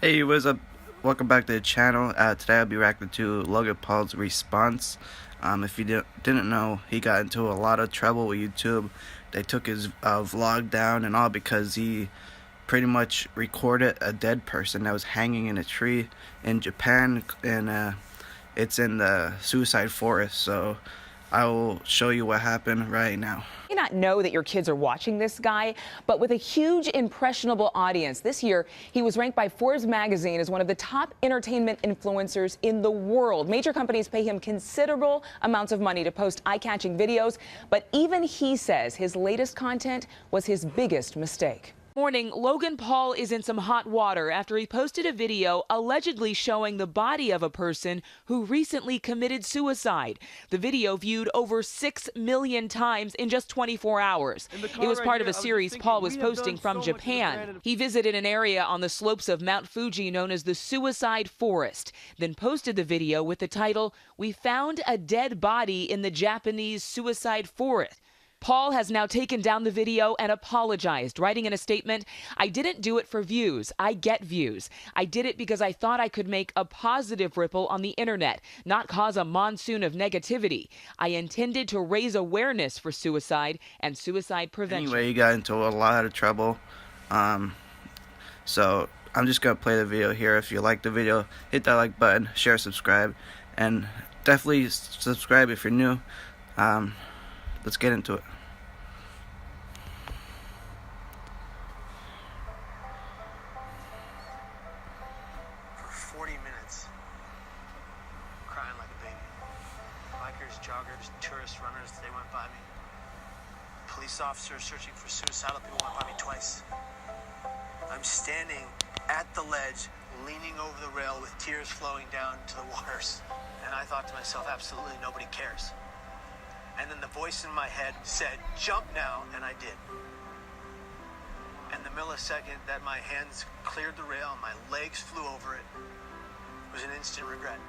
Hey, what's up? Welcome back to the channel. Today I'll be reacting to Logan Paul's response. If you didn't know, he got into a lot of trouble with YouTube. They took his vlog down and all because he pretty much recorded a dead person that was hanging in a tree in Japan, and it's in the suicide forest. So I will show you what happened right now. You may not know that your kids are watching this guy, but with a huge impressionable audience. This year, he was ranked by Forbes magazine as one of the top entertainment influencers in the world. Major companies pay him considerable amounts of money to post eye-catching videos, but even he says his latest content was his biggest mistake. Morning, Logan Paul is in some hot water after he posted a video allegedly showing the body of a person who recently committed suicide. The video viewed over 6 million times in just 24 hours. It was part of a series Paul was posting from Japan. He visited an area on the slopes of Mount Fuji known as the Suicide Forest, then posted the video with the title, "We found a dead body in the Japanese suicide forest." Paul has now taken down the video and apologized, writing in a statement, "I didn't do it for views. I get views. I did it because I thought I could make a positive ripple on the internet, not cause a monsoon of negativity. I intended to raise awareness for suicide and suicide prevention." Anyway, he got into a lot of trouble. So I'm just going to play the video here. If you like the video, hit that like button, share, subscribe, and definitely subscribe if you're new. Let's get into it. For 40 minutes, crying like a baby. Bikers, joggers, tourists, runners, they went by me. Police officers searching for suicidal people went by me twice. I'm standing at the ledge, leaning over the rail with tears flowing down to the waters. And I thought to myself, absolutely nobody cares. And then the voice in my head said, "Jump now," and I did. And the millisecond that my hands cleared the rail and my legs flew over it was an instant regret.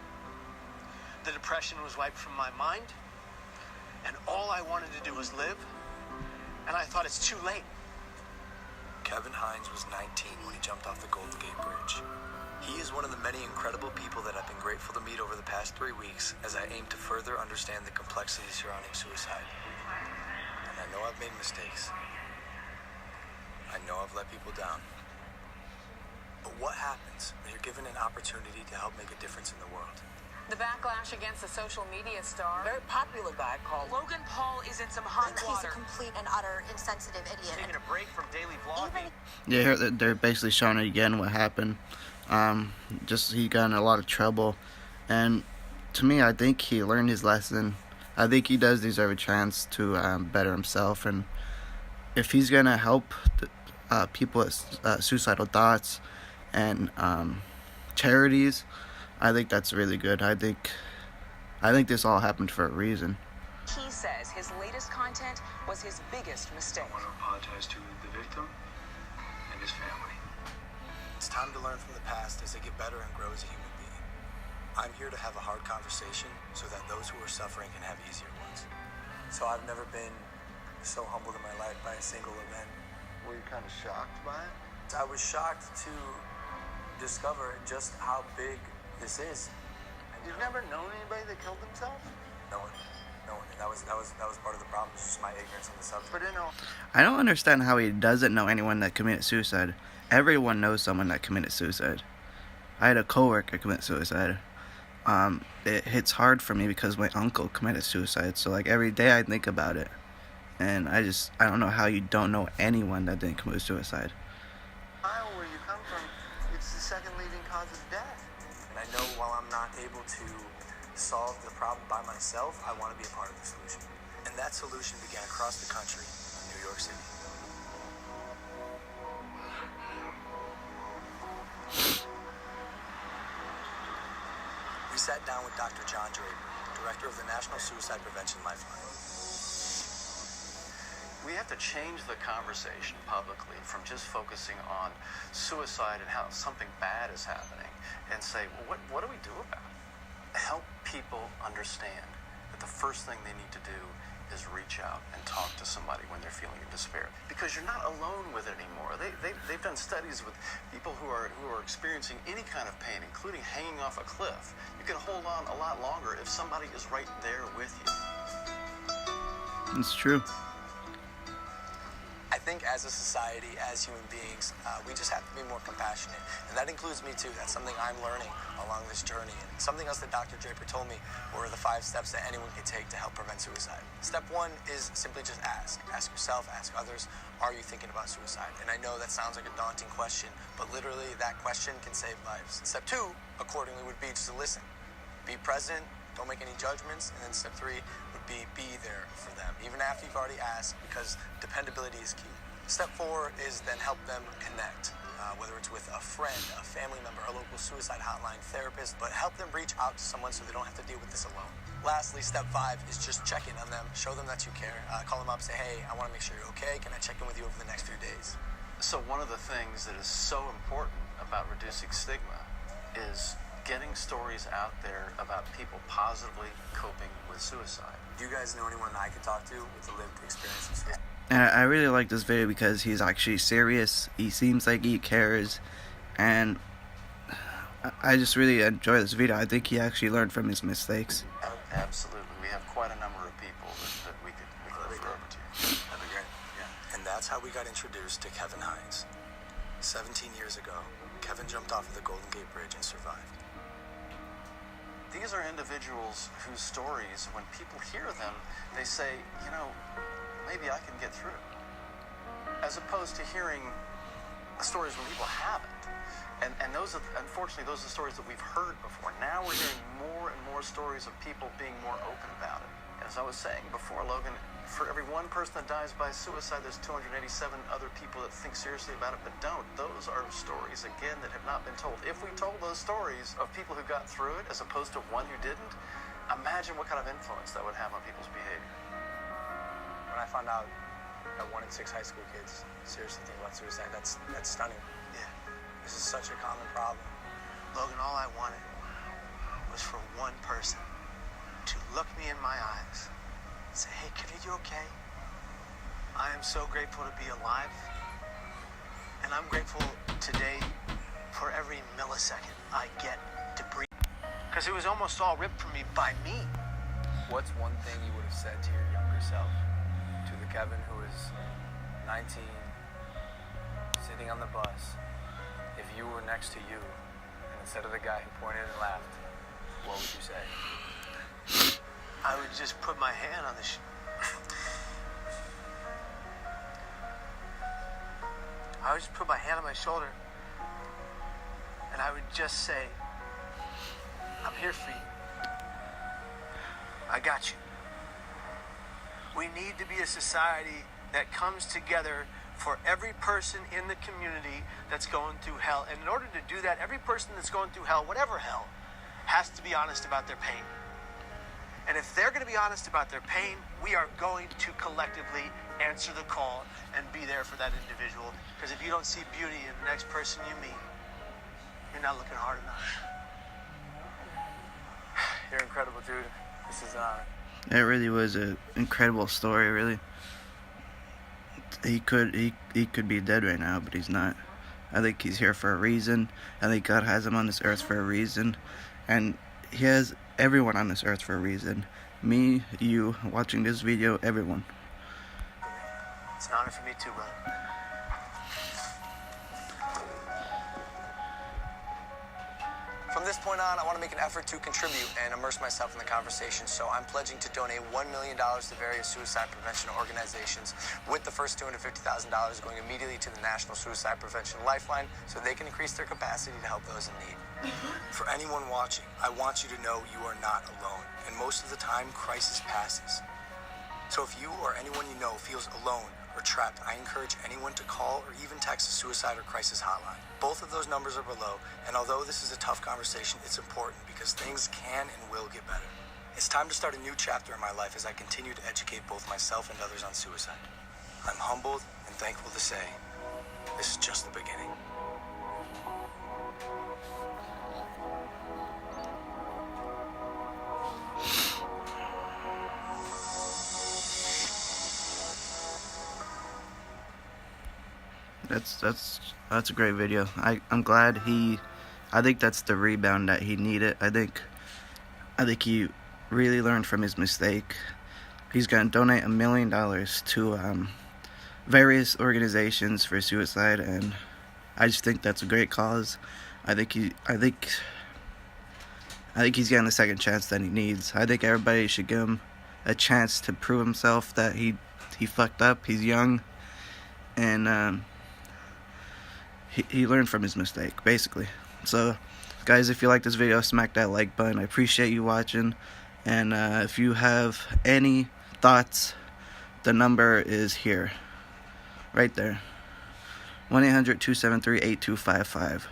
The depression was wiped from my mind, and all I wanted to do was live, and I thought it's too late. Kevin Hines was 19 when he jumped off the Golden Gate Bridge. He is one of the many incredible people that I've been grateful to meet over the past 3 weeks as I aim to further understand the complexities surrounding suicide. And I know I've made mistakes. I know I've let people down. But what happens when you're given an opportunity to help make a difference in the world? The backlash against the social media star, very popular guy called Logan Paul, is in some hot water. He's a complete and utter insensitive idiot. Taking a break from daily vlogging. Yeah, they're basically showing again what happened. Just he got in a lot of trouble, and to me, I think he learned his lesson. I think he does deserve a chance to better himself, and if he's gonna help people with suicidal thoughts and charities, I think that's really good. I think this all happened for a reason. He says his latest content was his biggest mistake. I want to apologize to the victim and his family. It's time to learn from the past as they get better and grow as a human being. I'm here to have a hard conversation so that those who are suffering can have easier ones. So I've never been so humbled in my life by a single event. Were you kind of shocked by it? I was shocked to discover just how big this is. You've never known anybody that killed themselves? No one. And that was part of the problem. It's just my ignorance on the subject. But I don't understand how he doesn't know anyone that committed suicide. Everyone knows someone that committed suicide. I had a coworker commit suicide. It hits hard for me because my uncle committed suicide. So like every day I think about it, and I don't know how you don't know anyone that didn't commit suicide. Where you come from, it's the second leading cause of death. And I know while I'm not able to solve the problem by myself, I want to be a part of the solution. And that solution began across the country in New York City. We sat down with Dr. John Draper, director of the National Suicide Prevention Lifeline. We have to change the conversation publicly from just focusing on suicide and how something bad is happening and say, well, what do we do about it? Help people understand that the first thing they need to do is reach out and talk to somebody when they're feeling in despair, because you're not alone with it anymore. They've done studies with people who are experiencing any kind of pain, including hanging off a cliff. You can hold on a lot longer if somebody is right there with you. It's true. I think as a society, as human beings, we just have to be more compassionate. And that includes me too. That's something I'm learning along this journey. And something else that Dr. Draper told me were the 5 steps that anyone can take to help prevent suicide. Step 1 is simply just ask. Ask yourself, ask others, are you thinking about suicide? And I know that sounds like a daunting question, but literally that question can save lives. Step 2, accordingly, would be just to listen. Be present, don't make any judgments. And then step 3 would be there for them, even after you've already asked, because dependability is key. Step 4 is then help them connect, whether it's with a friend, a family member, a local suicide hotline, therapist, but help them reach out to someone so they don't have to deal with this alone. Lastly, step 5 is just check in on them, show them that you care, call them up, say, hey, I want to make sure you're okay, can I check in with you over the next few days? So one of the things that is so important about reducing stigma is getting stories out there about people positively coping with suicide. Do you guys know anyone I could talk to with a lived experience of suicide? And I really like this video because he's actually serious. He seems like he cares, and I just really enjoy this video. I think he actually learned from his mistakes. Absolutely. We have quite a number of people that we could refer over to. That'd be great. Yeah. And that's how we got introduced to Kevin Hines. 17 years ago, Kevin jumped off of the Golden Gate Bridge and survived. These are individuals whose stories, when people hear them, they say, you know, maybe I can get through. As opposed to hearing stories when people haven't. And those are, unfortunately, those are the stories that we've heard before. Now we're hearing more and more stories of people being more open about it. As I was saying before, Logan, for every one person that dies by suicide, there's 287 other people that think seriously about it but don't. Those are stories, again, that have not been told. If we told those stories of people who got through it as opposed to one who didn't, imagine what kind of influence that would have on people's behavior. When I found out that 1 in 6 high school kids seriously think about suicide, that's stunning. Yeah. This is such a common problem. Logan, all I wanted was for one person to look me in my eyes and say, hey, kid, are you okay? I am so grateful to be alive. And I'm grateful today for every millisecond I get to breathe. Because it was almost all ripped from me by me. What's one thing you would have said to your younger self? To the Kevin who is 19, sitting on the bus, if you were next to you, and instead of the guy who pointed and laughed, what would you say? I would just put my hand on the I would just put my hand on my shoulder, and I would just say, I'm here for you. I got you. We need to be a society that comes together for every person in the community that's going through hell. And in order to do that, every person that's going through hell, whatever hell, has to be honest about their pain. And if they're going to be honest about their pain, we are going to collectively answer the call and be there for that individual. Because if you don't see beauty in the next person you meet, you're not looking hard enough. You're incredible, dude. This is an honor. It really was an incredible story, really. He could be dead right now, but he's not. I think he's here for a reason. I think God has him on this earth for a reason. And he has everyone on this earth for a reason. Me, you, watching this video, everyone. It's an honor for me too, brother. From this point on, I want to make an effort to contribute and immerse myself in the conversation, so I'm pledging to donate $1 million to various suicide prevention organizations, with the first $250,000 going immediately to the National Suicide Prevention Lifeline so they can increase their capacity to help those in need. For anyone watching, I want you to know you are not alone, and most of the time, crisis passes. So if you or anyone you know feels alone or trapped, I encourage anyone to call or even text the suicide or crisis hotline. Both of those numbers are below, and although this is a tough conversation, it's important because things can and will get better. It's time to start a new chapter in my life as I continue to educate both myself and others on suicide. I'm humbled and thankful to say, this is just the beginning. That's a great video. I'm glad I think that's the rebound that he needed. I think he really learned from his mistake. He's gonna donate $1 million to various organizations for suicide, and I just think that's a great cause. I think he's getting the second chance that he needs. I think everybody should give him a chance to prove himself that he fucked up. He's young, and he learned from his mistake, basically. So, guys, if you like this video, smack that like button. I appreciate you watching, and if you have any thoughts, the number is here, right there, 1-800-273-8255.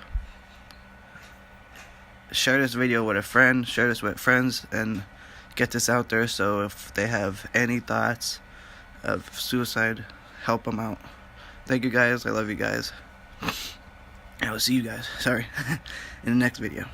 Share this video with a friend, share this with friends, and get this out there so if they have any thoughts of suicide, help them out. Thank you, guys. I love you guys. I will see you guys, sorry, in the next video.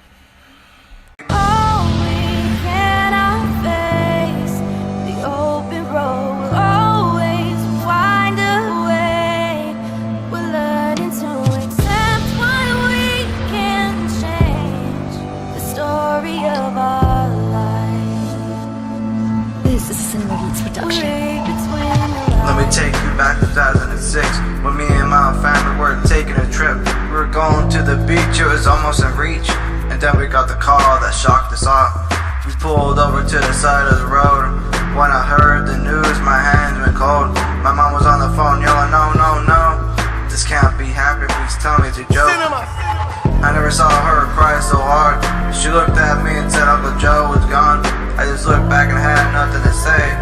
Let me take you back to 2006, when me and my family were taking a trip. We were going to the beach, it was almost in reach, and then we got the call that shocked us all. We pulled over to the side of the road. When I heard the news, my hands went cold. My mom was on the phone yelling, no, no, no, this can't be happening, please tell me it's a joke. I never saw her cry so hard. She looked at me and said Uncle Joe was gone. I just looked back and had nothing to say.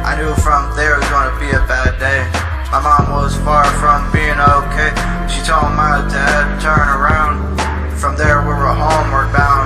I knew from there it was going to be a bad day. My mom was far from being okay. She told my dad to turn around. From there we were homeward bound.